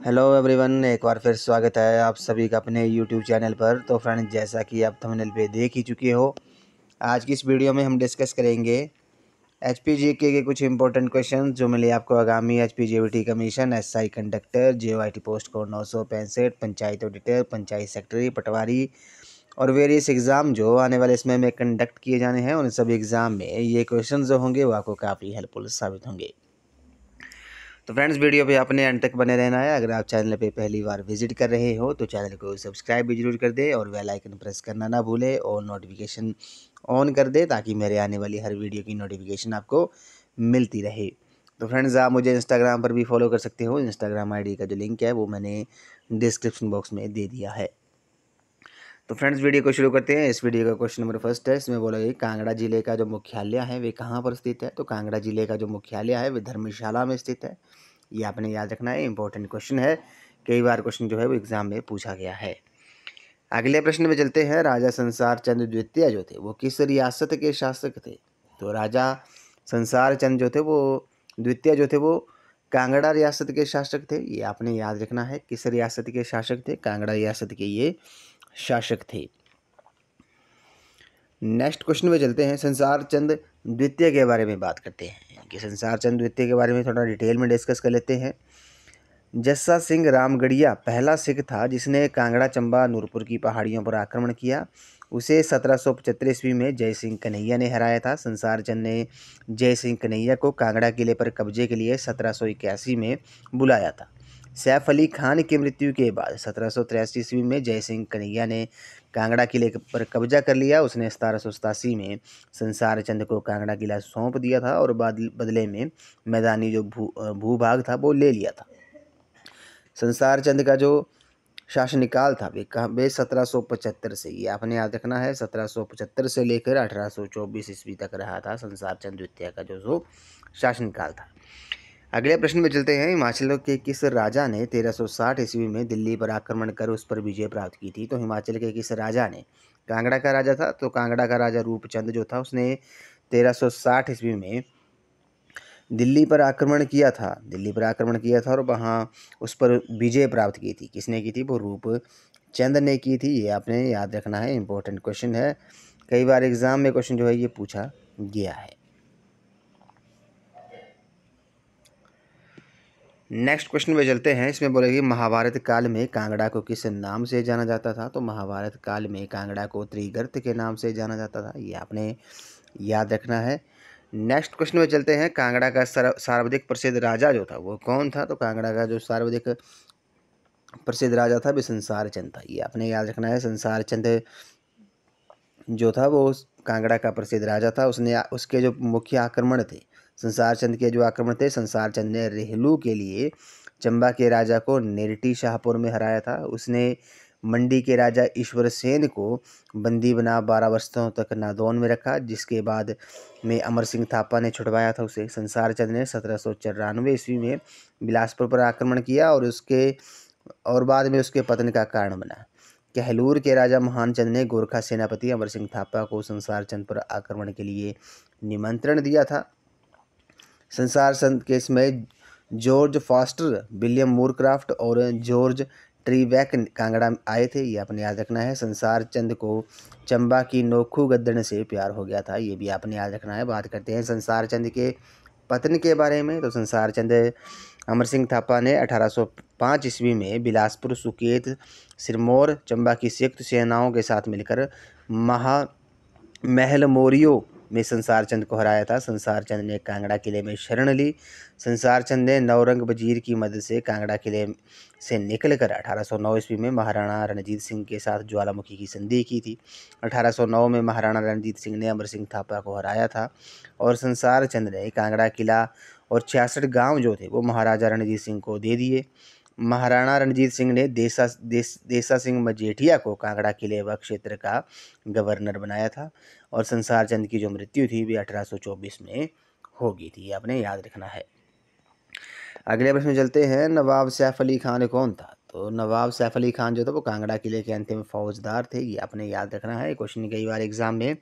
Hello everyone, एक बार फिर स्वागत है आप सभी का अपने यूट्यूब चैनल पर। तो फ्रेंड्स, जैसा कि आप थंबनेल पे देख ही चुके हो, आज की इस वीडियो में हम डिस्कस करेंगे एचपीजीके के कुछ इंपॉर्टेंट क्वेश्चन जो मिले आपको आगामी HPGBT commission, SI conductor, JOIT post code 965, panchayat auditor, panchayat secretary, patwari और वेरियस एग्ज़ाम जो आने वाले इसमें में कंडक्ट किए जाने हैं। उन सभी एग्ज़ाम में ये क्वेश्चन जो होंगे वो आपको काफ़ी हेल्पफुल साबित होंगे। तो फ्रेंड्स, वीडियो पे आपने अंत तक बने रहना है। अगर आप चैनल पे पहली बार विजिट कर रहे हो तो चैनल को सब्सक्राइब भी जरूर कर दे और बेल आइकन प्रेस करना ना भूले और नोटिफिकेशन ऑन कर दे ताकि मेरे आने वाली हर वीडियो की नोटिफिकेशन आपको मिलती रहे। तो फ्रेंड्स, आप मुझे इंस्टाग्राम पर भी फॉलो कर सकते हो। इंस्टाग्राम आईडी का जो लिंक है वो मैंने डिस्क्रिप्शन बॉक्स में दे दिया है। तो फ्रेंड्स, वीडियो को शुरू करते हैं। इस वीडियो का क्वेश्चन नंबर फर्स्ट है। इसमें बोला गया कांगड़ा जिले का जो मुख्यालय है वे कहाँ पर स्थित है। तो कांगड़ा जिले का जो मुख्यालय है वे धर्मशाला में स्थित है। ये आपने याद रखना है, इंपॉर्टेंट क्वेश्चन है। कई बार क्वेश्चन जो है वो एग्जाम में पूछा गया है। अगले प्रश्न में चलते हैं। राजा संसार चंद द्वितीय जो थे वो किस रियासत के शासक थे। तो राजा संसार चंद जो थे वो द्वितीय जो थे वो कांगड़ा रियासत के शासक थे। ये आपने याद रखना है, किस रियासत के शासक थे, कांगड़ा रियासत के ये शासक थे। नेक्स्ट क्वेश्चन में चलते हैं। संसार चंद द्वितीय के बारे में बात करते हैं कि संसार चंद द्वितीय के बारे में थोड़ा डिटेल में डिस्कस कर लेते हैं। जस्सा सिंह रामगढ़िया पहला सिख था जिसने कांगड़ा, चंबा, नूरपुर की पहाड़ियों पर आक्रमण किया। उसे 1775 ईस्वी में जय सिंह कन्हैया ने हराया था। संसार चंद ने जय सिंह कन्हैया को कांगड़ा किले पर कब्जे के लिए 1781 में बुलाया था। सैफ अली खान की मृत्यु के बाद 1783 ईस्वी में जय सिंह कन्हैया ने कांगड़ा किले पर कब्जा कर लिया। उसने 1787 में संसार चंद को कांगड़ा किला सौंप दिया था और बदले में मैदानी जो भूभाग था वो ले लिया था। संसार चंद का जो शासनकाल था वे 1775 से, ये आपने याद रखना है, 1775 से लेकर 1824 ईस्वी तक रहा था संसार चंद द्वितीय का जो शासनकाल था। अगले प्रश्न में चलते हैं। हिमाचल के किस राजा ने 1360 ईस्वी में दिल्ली पर आक्रमण कर उस पर विजय प्राप्त की थी। तो हिमाचल के किस राजा ने, कांगड़ा का राजा था तो कांगड़ा का राजा रूपचंद जो था उसने 1360 ईस्वी में दिल्ली पर आक्रमण किया था। दिल्ली पर आक्रमण किया था और वहाँ उस पर विजय प्राप्त की थी। किसने की थी, वो रूपचंद ने की थी। ये आपने याद रखना है, इंपॉर्टेंट क्वेश्चन है। कई बार एग्जाम में क्वेश्चन जो है ये पूछा गया है। नेक्स्ट क्वेश्चन में चलते हैं। इसमें बोलेगी महाभारत काल में कांगड़ा को किस नाम से जाना जाता था। तो महाभारत काल में कांगड़ा को त्रिगर्त के नाम से जाना जाता था। ये आपने याद रखना है। नेक्स्ट क्वेश्चन में चलते हैं। कांगड़ा का सर्वाधिक प्रसिद्ध राजा जो था वो कौन था। तो कांगड़ा का जो सर्वाधिक प्रसिद्ध राजा था वो संसार चंद था। ये आपने याद रखना है, संसार चंद जो था वो कांगड़ा का प्रसिद्ध राजा था। उसके जो मुख्य आक्रमण थे, संसार चंद के जो आक्रमण थे, संसार चंद ने रेहलू के लिए चंबा के राजा को नेरटी शाहपुर में हराया था। उसने मंडी के राजा ईश्वर सेन को बंदी बना 12 वर्षों तक नादौन में रखा, जिसके बाद में अमर सिंह थापा ने छुड़वाया था उसे। संसार चंद ने 1794 ईस्वी में बिलासपुर पर आक्रमण किया और बाद में उसके पतन का कारण बना। कहलूर के राजा महानचंद ने गोरखा सेनापति अमर सिंह थापा को संसार चंद पर आक्रमण के लिए निमंत्रण दिया था। संसार चंद केस में जॉर्ज फॉस्टर, विलियम मूरक्राफ्ट और जॉर्ज ट्रीबैक कांगड़ा आए थे। ये आपने याद रखना है। संसार चंद को चंबा की नोखू गद्दन से प्यार हो गया था। ये भी आपने याद रखना है। बात करते हैं संसार चंद के पतन के बारे में। तो संसार चंद अमर सिंह थापा ने 1805 ईस्वी में बिलासपुर, सुकेत, सिरमौर, चंबा की संयुक्त सेनाओं के साथ मिलकर महल मोरियो में संसार चंद को हराया था। संसार चंद ने कांगड़ा किले में शरण ली। संसार चंद ने नौरंग वजीर की मदद से कांगड़ा किले से निकलकर 1809 ईस्वी में महाराणा रणजीत सिंह के साथ ज्वालामुखी की संधि की थी। 1809 में महाराणा रणजीत सिंह ने अमर सिंह थापा को हराया था और संसार चंद ने कांगड़ा किला और 66 गांव जो थे वो महाराजा रणजीत सिंह को दे दिए। महाराणा रणजीत सिंह ने देसा सिंह मजेठिया को कांगड़ा किले व क्षेत्र का गवर्नर बनाया था और संसार चंद की जो मृत्यु थी वे 1824 में हो गई थी। आपने याद रखना है। अगले प्रश्न में चलते हैं। नवाब सैफ अली खान कौन था। तो नवाब सैफ अली खान जो था वो कांगड़ा किले के अंतिम फौजदार थे। ये आपने याद रखना है, क्वेश्चन कई बार एग्जाम में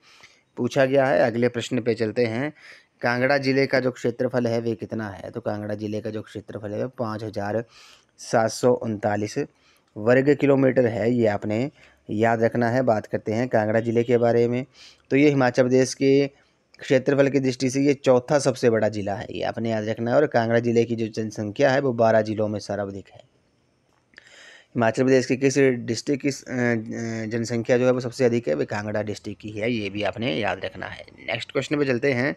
पूछा गया है। अगले प्रश्न पे चलते हैं। कांगड़ा जिले का जो क्षेत्रफल है वे कितना है। तो कांगड़ा जिले का जो क्षेत्रफल है 5000 739 वर्ग किलोमीटर है, ये आपने याद रखना है। बात करते हैं कांगड़ा ज़िले के बारे में, तो ये हिमाचल प्रदेश के क्षेत्रफल की दृष्टि से ये चौथा सबसे बड़ा ज़िला है, ये आपने याद रखना है। और कांगड़ा ज़िले की जो जनसंख्या है वो 12 ज़िलों में सर्वाधिक है। हिमाचल प्रदेश के किस डिस्ट्रिक्ट की जनसंख्या जो है वो सबसे अधिक है, वो कांगड़ा डिस्ट्रिक्ट की है, ये भी आपने याद रखना है। नेक्स्ट क्वेश्चन पे चलते हैं।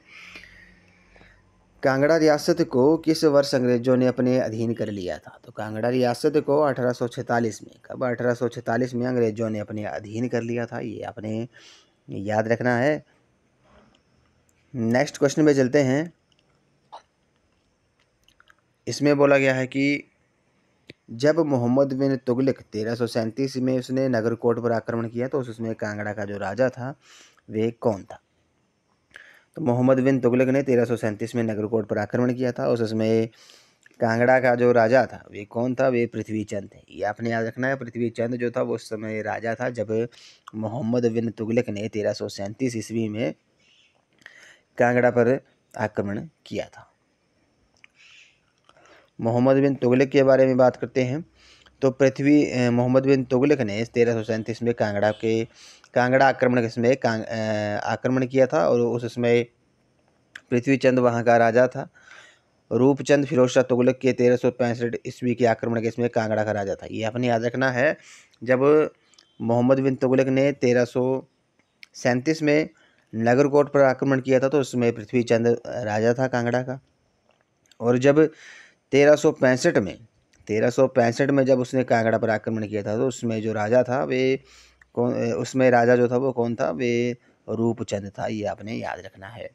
कांगड़ा रियासत को किस वर्ष अंग्रेजों ने अपने अधीन कर लिया था? तो कांगड़ा रियासत को 1846 में, कब 1846 में अंग्रेजों ने अपने अधीन कर लिया था, ये आपने याद रखना है। नेक्स्ट क्वेश्चन पे चलते हैं। इसमें बोला गया है कि जब मोहम्मद बिन तुगलक 1337 में उसने नगरकोट पर आक्रमण किया तो उसमें कांगड़ा का जो राजा था वे कौन था? तो मोहम्मद बिन तुगलक ने 1337 में नगरकोट पर आक्रमण किया था, उसमें कांगड़ा का जो राजा था वे कौन था? वे पृथ्वी चंद थे, ये आपने याद रखना है। पृथ्वी चंद जो था वो उस समय राजा था जब मोहम्मद बिन तुगलक ने 1337 ईस्वी में कांगड़ा पर आक्रमण किया था। मोहम्मद बिन तुगलक के बारे में बात करते हैं, तो मोहम्मद बिन तुगलक ने 1337 में कांगड़ा आक्रमण के समय आक्रमण किया था, और उसमें पृथ्वी चंद वहाँ का राजा था। रूपचंद फिरोज शाह तुगलक के 1365 ईस्वी के आक्रमण के समय कांगड़ा का राजा था, ये आपने याद रखना है। जब मोहम्मद बिन तुगलक ने 1337 में नगरकोट पर आक्रमण किया था तो उसमें पृथ्वी चंद राजा था कांगड़ा का। और जब 1365 में जब उसने कांगड़ा पर आक्रमण किया था तो उसमें जो राजा था उसमें राजा जो था वो कौन था? वे रूपचंद था, ये आपने याद रखना है।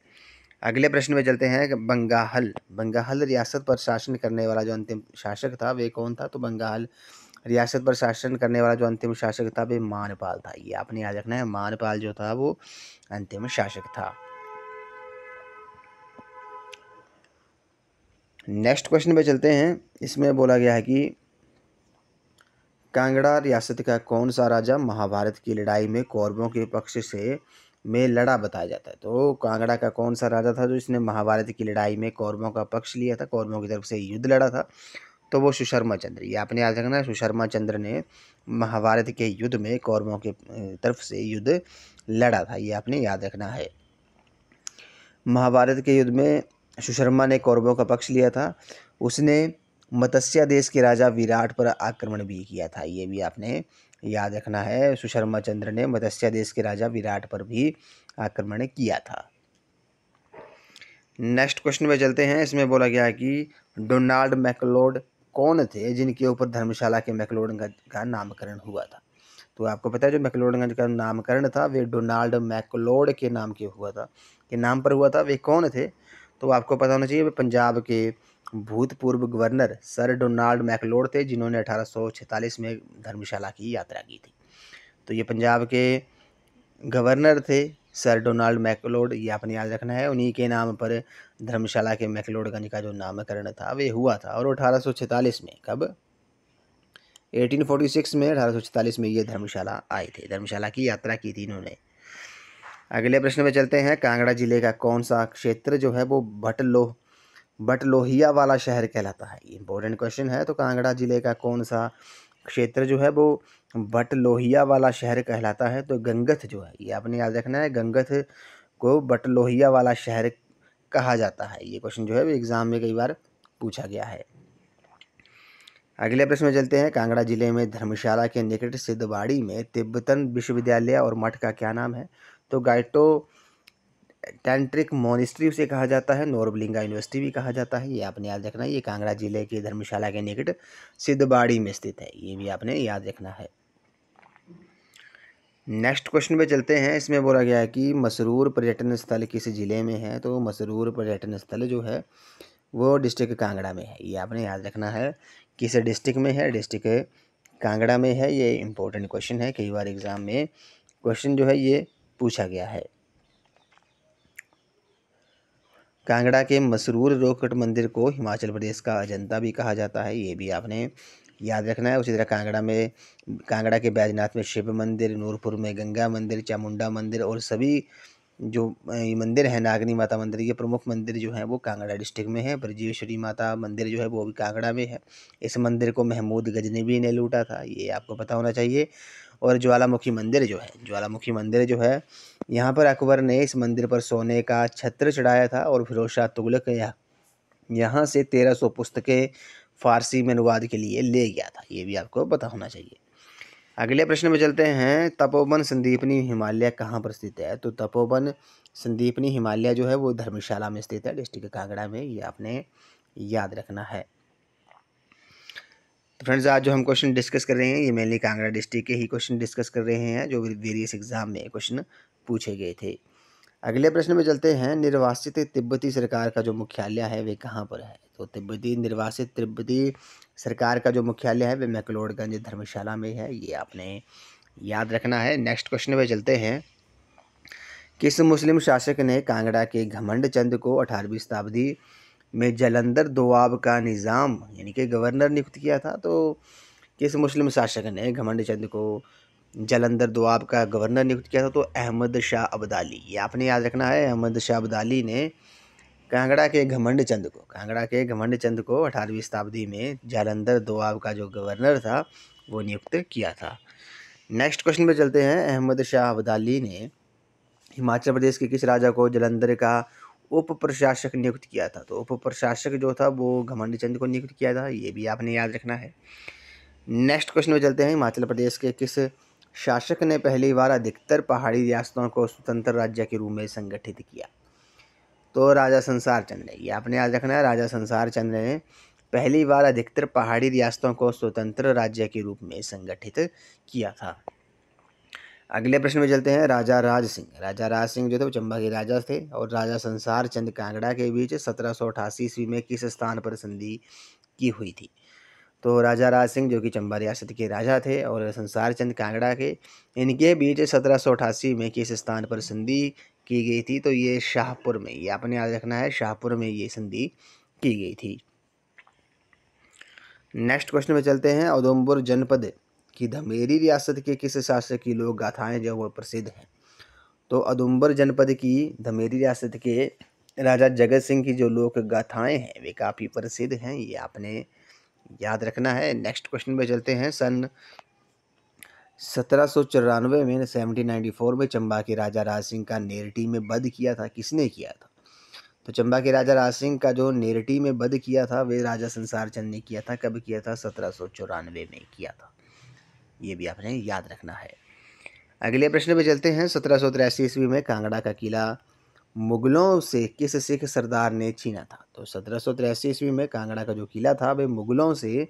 अगले प्रश्न में चलते हैं। बंगाल रियासत पर शासन करने वाला जो अंतिम शासक था वे कौन था? तो बंगाल रियासत पर शासन करने वाला जो अंतिम शासक था वे मानपाल था, ये आपने याद रखना है। मानपाल जो था वो अंतिम शासक था। नेक्स्ट क्वेश्चन पे चलते हैं। इसमें बोला गया है कि कांगड़ा रियासत का कौन सा राजा महाभारत की लड़ाई में कौरवों के पक्ष से में लड़ा बताया जाता है? तो कांगड़ा का कौन सा राजा था जो इसने महाभारत की लड़ाई में कौरवों का पक्ष लिया था, कौरवों की तरफ से युद्ध लड़ा था? तो वो सुशर्मा चंद्र, ये आपने याद रखना है। सुशर्मा चंद्र ने महाभारत के युद्ध में कौरवों के तरफ से युद्ध लड़ा था, ये आपने याद रखना है। महाभारत के युद्ध में सुशर्मा ने कौरवों का पक्ष लिया था। उसने मत्स्य देश के राजा विराट पर आक्रमण भी किया था, ये भी आपने याद रखना है। सुशर्मा चंद्र ने मत्स्य देश के राजा विराट पर भी आक्रमण किया था। नेक्स्ट क्वेश्चन पे चलते हैं। इसमें बोला गया है कि डोनाल्ड मैक्लोड कौन थे जिनके ऊपर धर्मशाला के मैक्लोडगंज का नामकरण हुआ था? तो आपको पता है जो मैक्लोडगंज का नामकरण था वे डोनाल्ड मैक्लोड के नाम पर हुआ था। वे कौन थे? तो आपको पता होना चाहिए वे पंजाब के भूतपूर्व गवर्नर सर डोनाल्ड मैक्लोड थे, जिन्होंने 1846 में धर्मशाला की यात्रा की थी। तो ये पंजाब के गवर्नर थे सर डोनाल्ड मैक्लोड, ये आपने याद रखना है। उन्हीं के नाम पर धर्मशाला के मैक्लोडगंज का जो नामकरण था वे हुआ था। और 1846 में, कब? 1846 में, 1846 में ये धर्मशाला आए थे, धर्मशाला की यात्रा की थी इन्होंने। अगले प्रश्न में चलते हैं। कांगड़ा जिले का कौन सा क्षेत्र जो है वो बटलोहिया वाला शहर कहलाता है? ये इंपॉर्टेंट क्वेश्चन है। तो कांगड़ा जिले का कौन सा क्षेत्र जो है वो बटलोहिया वाला शहर कहलाता है? तो गंगथ जो है, ये आपने याद रखना है। गंगथ को बटलोहिया वाला शहर कहा जाता है, ये क्वेश्चन जो है वो एग्जाम में कई बार पूछा गया है। अगले प्रश्न में चलते हैं। कांगड़ा जिले में धर्मशाला के निकट सिद्धवाड़ी में तिब्बतन विश्वविद्यालय और मठ का क्या नाम है? तो गाइटो टैंट्रिक मोनिस्ट्री उसे कहा जाता है, नोरबलिंगा यूनिवर्सिटी भी कहा जाता है, ये आपने याद रखना है। ये कांगड़ा जिले के धर्मशाला के निकट सिद्धवाड़ी में स्थित है, ये भी आपने याद रखना है। नेक्स्ट क्वेश्चन पे चलते हैं। इसमें बोला गया है कि मसरूर पर्यटन स्थल किस जिले में है? तो मसरूर पर्यटन स्थल जो है वो डिस्ट्रिक्ट कांगड़ा में है, ये आपने याद रखना है। किस डिस्ट्रिक्ट में है? डिस्ट्रिक्ट कांगड़ा में है। ये इंपॉर्टेंट क्वेश्चन है, कई बार एग्जाम में क्वेश्चन जो है ये पूछा गया है। कांगड़ा के मसरूर रोकट मंदिर को हिमाचल प्रदेश का अजंता भी कहा जाता है, ये भी आपने याद रखना है। उसी तरह कांगड़ा के बैजनाथ में शिव मंदिर, नूरपुर में गंगा मंदिर, चामुंडा मंदिर और सभी जो ये मंदिर है नागनी माता मंदिर, ये प्रमुख मंदिर जो है वो कांगड़ा डिस्ट्रिक्ट में है। ब्रजेश्वरी माता मंदिर जो है वो भी कांगड़ा में है। इस मंदिर को महमूद गजनवी ने लूटा था, ये आपको पता होना चाहिए। और ज्वालामुखी मंदिर जो है, ज्वालामुखी मंदिर जो है, यहाँ पर अकबर ने इस मंदिर पर सोने का छत्र चढ़ाया था और फिरोज शाह तुगलक यहाँ से 1300 पुस्तकें फारसी में अनुवाद के लिए ले गया था, ये भी आपको पता होना चाहिए। अगले प्रश्न में चलते हैं, तपोवन संदीपनी हिमालय कहाँ पर स्थित है? तो तपोवन संदीपनी हिमालय जो है वो धर्मशाला में स्थित है, डिस्ट्रिक्ट कांगड़ा में, ये आपने याद रखना है। तो फ्रेंड्स, आज जो हम क्वेश्चन डिस्कस कर रहे हैं ये मेनली कांगड़ा डिस्ट्रिक्ट के ही क्वेश्चन डिस्कस कर रहे हैं जो वेरियस एग्जाम में क्वेश्चन पूछे गए थे। अगले प्रश्न में चलते हैं, निर्वासित तिब्बती सरकार का जो मुख्यालय है वे कहाँ पर है? तो निर्वासित तिब्बती सरकार का जो मुख्यालय है वे मैक्लोडगंज धर्मशाला में है, ये आपने याद रखना है। नेक्स्ट क्वेश्चन में चलते हैं, किस मुस्लिम शासक ने कांगड़ा के घमंड चंद को 18वीं शताब्दी में जलंधर दोआब का निज़ाम यानी कि गवर्नर नियुक्त किया था? तो किस मुस्लिम शासक ने घमंड चंद को जलंधर दोआब का गवर्नर नियुक्त किया था? तो अहमद शाह अब्दाली, ये आपने याद रखना है। अहमद शाह अब्दाली ने कांगड़ा के घमंड चंद को 18वीं शताब्दी में जालंधर दोआब का जो गवर्नर था वो नियुक्त किया था। नेक्स्ट क्वेश्चन पे चलते हैं, अहमद शाह अब्दाली ने हिमाचल प्रदेश के किस राजा को जालंधर का उप प्रशासक नियुक्त किया था? तो उप प्रशासक जो था वो घमंड चंद को नियुक्त किया था, ये भी आपने याद रखना है। नेक्स्ट क्वेश्चन में चलते हैं, हिमाचल प्रदेश के किस शासक ने पहली बार अधिकतर पहाड़ी रियासतों को स्वतंत्र राज्य के रूप में संगठित किया? तो राजा संसार चंद ने, ये आपने याद रखना है। राजा संसार चंद ने पहली बार अधिकतर पहाड़ी रियासतों को स्वतंत्र राज्य के रूप में संगठित किया था। अगले प्रश्न में चलते हैं, राजा राज सिंह जो थे वो चंबा के राजा थे और राजा संसार चंद कांगड़ा के बीच 1788 ईस्वी में किस स्थान पर संधि की हुई थी? तो राजा राज सिंह जो कि चंबा रियासत के राजा थे और संसार चंद कांगड़ा के, इनके बीच 1788 में किस स्थान पर संधि की गई थी? तो ये शाहपुर में, ये आपने याद रखना है, शाहपुर में ये संधि की गई थी। नेक्स्ट क्वेश्चन में चलते हैं, उधमपुर जनपद की धमेरी रियासत के किस शासक की लोक गाथाएं जो वो प्रसिद्ध हैं? तो उधमपुर जनपद की धमेरी रियासत के राजा जगत सिंह की जो लोक गाथाएं हैं वे काफ़ी प्रसिद्ध हैं, ये आपने याद रखना है। नेक्स्ट क्वेश्चन पे चलते हैं, सन 1794 में 1794 में चंबा के राजा राज सिंह का नेरटी में वध किया था, किसने किया था? तो चंबा के राजा राज सिंह का जो नेरटी में वध किया था वे राजा संसार चंद ने किया था। कब किया था? 1794 में किया था, ये भी आपने याद रखना है। अगले प्रश्न पे चलते हैं, 1783 ईस्वी में कांगड़ा का किला मुगलों से किस सिख सरदार ने छीना था? तो 1783 ईस्वी में कांगड़ा का जो किला था वह मुगलों से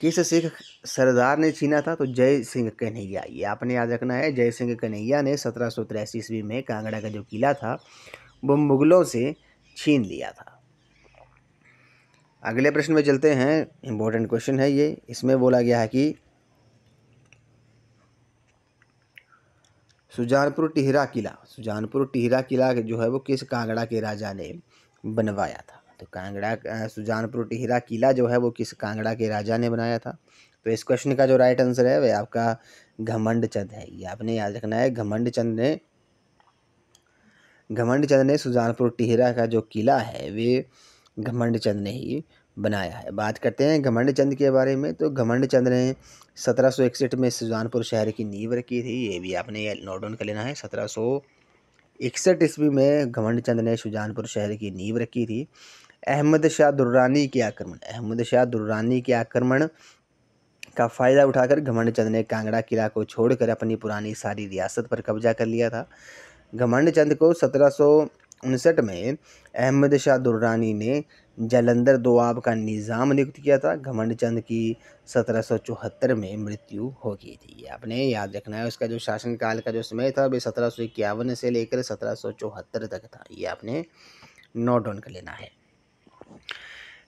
किस सिख सरदार ने छीना था? तो जय सिंह कन्हैया, ये आपने याद रखना है। जय सिंह कन्हैया ने 1783 ईस्वी में कांगड़ा का जो किला था वो मुगलों से छीन लिया था। अगले प्रश्न में चलते हैं, इंपॉर्टेंट क्वेश्चन है ये। इसमें बोला गया है कि सुजानपुर टिहरा किला जो है वो किस कांगड़ा के राजा ने बनवाया था? तो सुजानपुर टिहरा किला जो है वो किस कांगड़ा के राजा ने बनाया था? तो इस क्वेश्चन का जो राइट आंसर है वह आपका घमंड चंद है, ये आपने याद रखना है। घमंड चंद ने सुजानपुर टिहरा का जो किला है वे घमंड चंद ने ही बनाया है। बात करते हैं घमंड चंद के बारे में, तो घमंड चंद ने 1761 में सुजानपुर शहर की नींव रखी थी, ये भी आपने नोट डाउन कर लेना है। 1761 ईस्वी में घमंड चंद ने सुजानपुर शहर की नींव रखी थी। अहमद शाह दुर्रानी के आक्रमण का फ़ायदा उठाकर घमंड चंद ने कांगड़ा किला को छोड़कर अपनी पुरानी सारी रियासत पर कब्जा कर लिया था। घमंड चंद को 1759 में अहमद शाह दुर्रानी ने जालंधर दोआब का निज़ाम नियुक्त किया था। घमंड चंद की 1774 में मृत्यु हो गई थी, ये आपने याद रखना है। उसका जो शासनकाल का जो समय था वह 1751 से लेकर 1774 तक था, ये आपने नोट डाउन कर लेना है।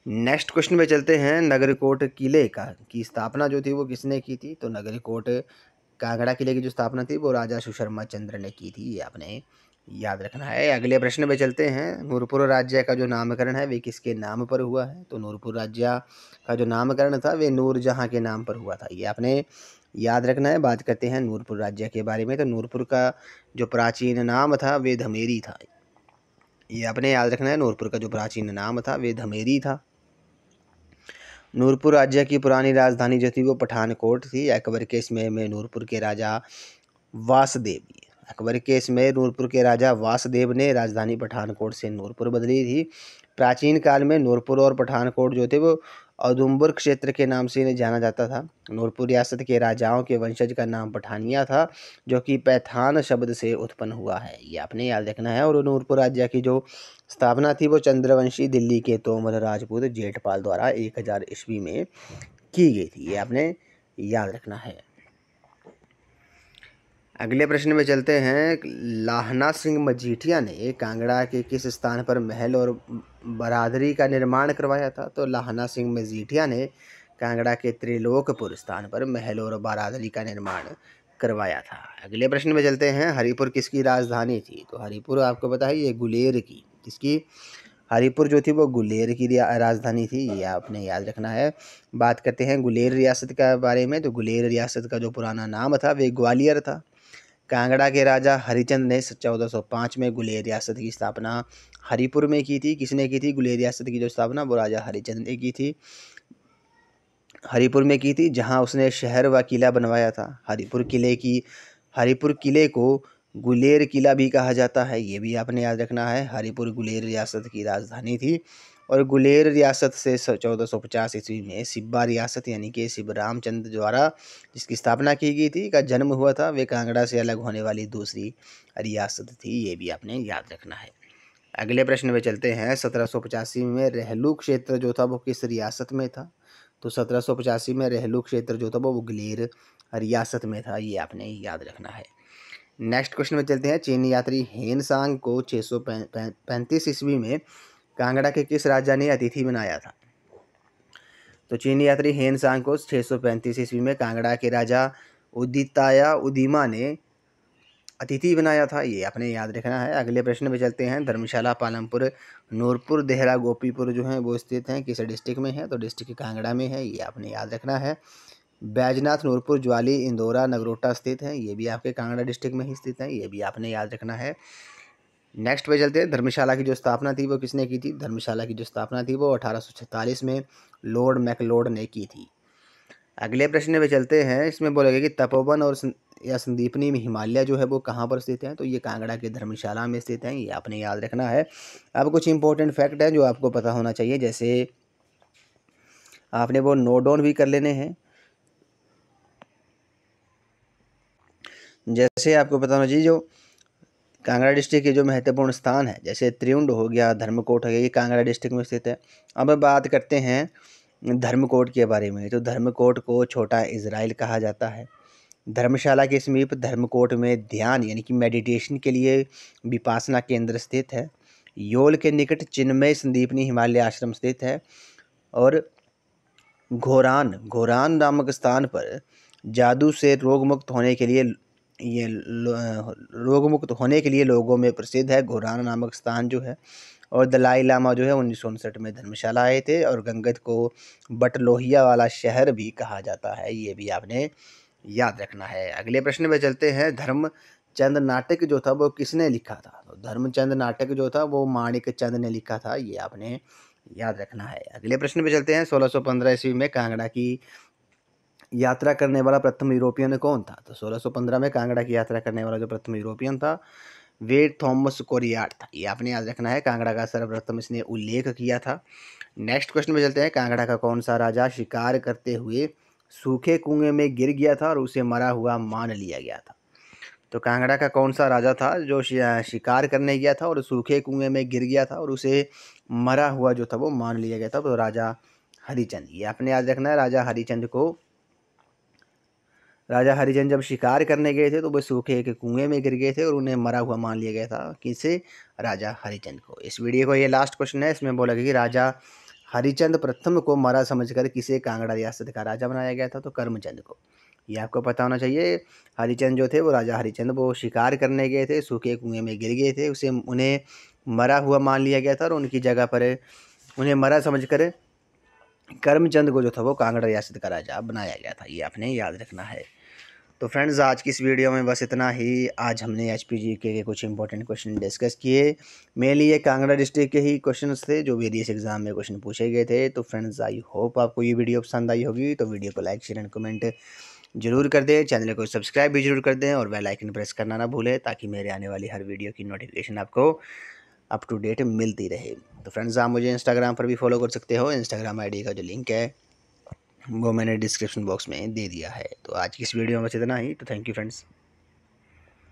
नेक्स्ट क्वेश्चन पे चलते हैं, नगरकोट किले की स्थापना जो थी वो किसने की थी? तो नगरकोट कांगड़ा किले की जो स्थापना थी वो राजा सुशर्मा चंद्र ने की थी, ये आपने याद रखना है। अगले प्रश्न पे चलते हैं, नूरपुर राज्य का जो नामकरण है वे किसके नाम पर हुआ है? तो नूरपुर राज्य का जो नामकरण था वे नूरजहाँ के नाम पर हुआ था, ये आपने याद रखना है। बात करते हैं नूरपुर राज्य के बारे में। तो नूरपुर का जो प्राचीन नाम था वे धमेरी था। ये आपने याद रखना है, नूरपुर का जो प्राचीन नाम था वे धमेरी था। नूरपुर राज्य की पुरानी राजधानी जो थी वो पठानकोट थी। अकबर के समय में नूरपुर के राजा वासदेव ने राजधानी पठानकोट से नूरपुर बदली थी। प्राचीन काल में नूरपुर और पठानकोट जो थे वो औदुंबर क्षेत्र के नाम से इन्हें जाना जाता था। नूरपुर रियासत के राजाओं के वंशज का नाम पठानिया था, जो कि पैठान शब्द से उत्पन्न हुआ है। ये आपने याद रखना है। और नूरपुर राज्य की जो स्थापना थी वो चंद्रवंशी दिल्ली के तोमल राजपूत जेठपाल द्वारा 1000 ईस्वी में की गई थी। ये आपने याद रखना है। अगले प्रश्न में चलते हैं। लाहना सिंह मजीठिया ने कांगड़ा के किस स्थान पर महल और बरादरी का निर्माण करवाया था? तो लाहना सिंह मजीठिया ने कांगड़ा के त्रिलोकपुर स्थान पर महल और बरादरी का निर्माण करवाया था। अगले प्रश्न में चलते हैं। हरिपुर किसकी राजधानी थी? तो हरिपुर आपको पता है ये गुलेर की, किसकी? हरिपुर जो थी वो गुलेर की राजधानी थी। ये आपने याद रखना है। बात करते हैं गुलेर रियासत के बारे में। तो गुलेर रियासत का जो पुराना नाम था वे ग्वालियर था। कांगड़ा के राजा हरिचंद ने 1405 में गुलेर रियासत की स्थापना हरिपुर में की थी। किसने की थी? गुलेर रियासत की जो स्थापना वो राजा हरिचंद ने की थी, हरिपुर में की थी, जहां उसने शहर व किला बनवाया था। हरिपुर किले को गुलेर किला भी कहा जाता है। ये भी आपने याद रखना है। हरिपुर गुलेर रियासत की राजधानी थी। और गुलेर रियासत से 1450 ईस्वी में सिब्बा रियासत यानी कि शिवराम चंद्र द्वारा जिसकी स्थापना की गई थी का जन्म हुआ था। वे कांगड़ा से अलग होने वाली दूसरी रियासत थी। ये भी आपने याद रखना है। अगले प्रश्न में चलते हैं। 1785 में रहलू क्षेत्र जो था वो किस रियासत में था? तो 1785 में रहलू क्षेत्र जो था वो गुलेर रियासत में था। ये आपने याद रखना है। नेक्स्ट क्वेश्चन में चलते हैं। चीनी यात्री हेन सांग को 635 ईस्वी में कांगड़ा के किस राजा ने अतिथि बनाया था? तो चीनी यात्री हेन सांग को 635 ईस्वी में कांगड़ा के राजा उदिताया उदिमा ने अतिथि बनाया था। ये आपने याद रखना है। अगले प्रश्न में चलते हैं। धर्मशाला, पालमपुर, नूरपुर, देहरा, गोपीपुर जो हैं वो स्थित हैं किस डिस्ट्रिक्ट में है? तो डिस्ट्रिक्ट कांगड़ा में है। ये आपने याद रखना है। बैजनाथ, नूरपुर, ज्वाली, इंदौरा, नगरोटा स्थित हैं। ये भी आपके कांगड़ा डिस्ट्रिक्ट में ही स्थित हैं। ये भी आपने याद रखना है। नेक्स्ट पे चलते हैं। धर्मशाला की जो स्थापना थी वो किसने की थी? धर्मशाला की जो स्थापना थी वो 1846 में लॉर्ड मैकलोड ने की थी। अगले प्रश्न पे चलते हैं। इसमें बोलेगा कि तपोवन और या संदीपनी में हिमालय जो है वो कहाँ पर स्थित है? तो ये कांगड़ा के धर्मशाला में स्थित हैं। ये आपने याद रखना है। अब कुछ इंपॉर्टेंट फैक्ट है जो आपको पता होना चाहिए, जैसे आपने वो नोट डाउन भी कर लेने हैं। जैसे आपको पता होना चाहिए जो कांगड़ा डिस्ट्रिक्ट के जो महत्वपूर्ण स्थान है, जैसे त्रिउंड हो गया, धर्मकोट हो गया, ये कांगड़ा डिस्ट्रिक्ट में स्थित है। अब बात करते हैं धर्मकोट के बारे में। तो धर्मकोट को छोटा इजराइल कहा जाता है। धर्मशाला के समीप धर्मकोट में ध्यान यानी कि मेडिटेशन के लिए विपासना केंद्र स्थित है। योल के निकट चिन्मय संदीपनी हिमालय आश्रम स्थित है। और घोरान नामक स्थान पर जादू से रोगमुक्त होने के लिए लोगों में प्रसिद्ध है। घोरान नामक स्थान जो है। और दलाई लामा जो है 1959 में धर्मशाला आए थे। और गंगत को बटलोहिया वाला शहर भी कहा जाता है। ये भी आपने याद रखना है। अगले प्रश्न में चलते हैं। धर्मचंद नाटक जो था वो किसने लिखा था? तो धर्मचंद नाटक जो था वो माणिक चंद ने लिखा था। ये आपने याद रखना है। अगले प्रश्न पे चलते हैं। 1615 ईस्वी में कांगड़ा की यात्रा करने वाला प्रथम यूरोपियन कौन था? तो 1615 में कांगड़ा की यात्रा करने वाला जो प्रथम यूरोपियन था वे थॉमस कोरियाट था। ये आपने याद रखना है। कांगड़ा का सर्वप्रथम इसने उल्लेख किया था। नेक्स्ट क्वेश्चन में चलते हैं। कांगड़ा का कौन सा राजा शिकार करते हुए सूखे कुएं में गिर गया था और उसे मरा हुआ मान लिया गया था? तो कांगड़ा का कौन सा राजा था जो शिकार करने गया था और सूखे कुएं में गिर गया था और उसे मरा हुआ जो था वो मान लिया गया था? तो राजा हरिचंद। ये आपने याद रखना है। राजा हरिचंद जब शिकार करने गए थे तो वो सूखे एक कुएं में गिर गए थे और उन्हें मरा हुआ मान लिया गया था। किसे? राजा हरिचंद को। इस वीडियो को ये लास्ट क्वेश्चन है। इसमें बोला गया कि राजा हरिचंद प्रथम को मरा समझकर किसे कांगड़ा रियासत का राजा बनाया गया था? तो करमचंद को। ये आपको पता होना चाहिए। हरिचंद जो थे वो राजा हरिचंद वो शिकार करने गए थे, सूखे कुएं में गिर गए थे, उन्हें मरा हुआ मान लिया गया था और उनकी जगह पर उन्हें मरा समझकर करमचंद को जो था वो कांगड़ा रियासत का राजा बनाया गया था। ये आपने याद रखना है। तो फ्रेंड्स आज की इस वीडियो में बस इतना ही। आज हमने HPGK के कुछ इंपॉर्टेंट क्वेश्चन डिस्कस किए। मेनली ये कांगड़ा डिस्ट्रिक्ट के ही क्वेश्चंस थे जो वेरियस एग्जाम में क्वेश्चन पूछे गए थे। तो फ्रेंड्स आई होप आपको ये वीडियो पसंद आई होगी। तो वीडियो को लाइक शेयर एंड कमेंट जरूर कर दें, चैनल को सब्सक्राइब भी जरूर कर दें और बेल आइकन प्रेस करना ना भूलें ताकि मेरे आने वाली हर वीडियो की नोटिफिकेशन आपको अप टू डेट मिलती रहे। तो फ्रेंड्स आप मुझे इंस्टाग्राम पर भी फॉलो कर सकते हो। इंस्टाग्राम ID का जो लिंक है वो मैंने डिस्क्रिप्शन बॉक्स में दे दिया है। तो आज की इस वीडियो में बस इतना ही। तो थैंक यू फ्रेंड्स।